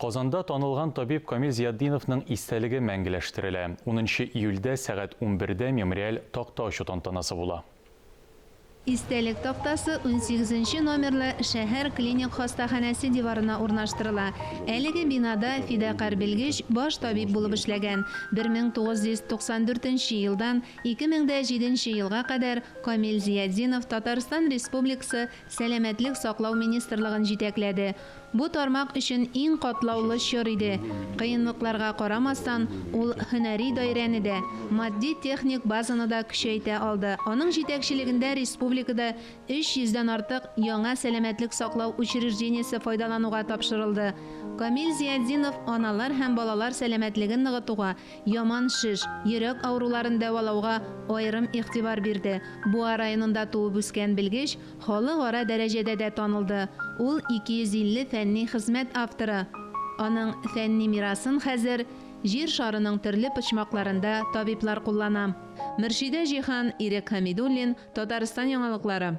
Казанда танылган табиб Камил Зиятдиновның истәлеге мәңгеләштерелә. 10 июльдә сәгать 11-дә мемориаль такта ачу тантанасы була. Истәлек тактасы 18 номерлы шәһәр клиник хастаханәсе диварына урнаштырыла. Әлеге бинада фидакарь белгеч баш табиб булып эшләгән. 1994 елдан 2007 елга кадәр Камил Зиятдинов Татарстан Республикасы Сәламәтлек саклау министрлыгын җитәкләде. Бу тармак өчен иң катлаулы чор иде. Кыенлыкларга карамастан, ул һөнәри даирәне дә, матди-техник базаны да көчәйтә алды. Аның җитәкчелегендә республикада 300-дән артык яңа сәламәтлек саклау учреждениесе файдалануга тапшырылды. Камил Зиятдинов аналар һәм балалар сәламәтлеген ныгытуга, яман шиш, йөрәк авыруларын дәвалауга аерым игътибар бирде. Буа районында туып үскән белгеч халыкара дәрәҗәдә дә танылды. Ул 250 фәнни хезмәт авторы. Аның фәнни мирасын хәзер җир шарының төрле почмакларында табиблар куллана. Мөршидә Җиһан, Ирек Хәмидуллин, Татарстан яңалыклары.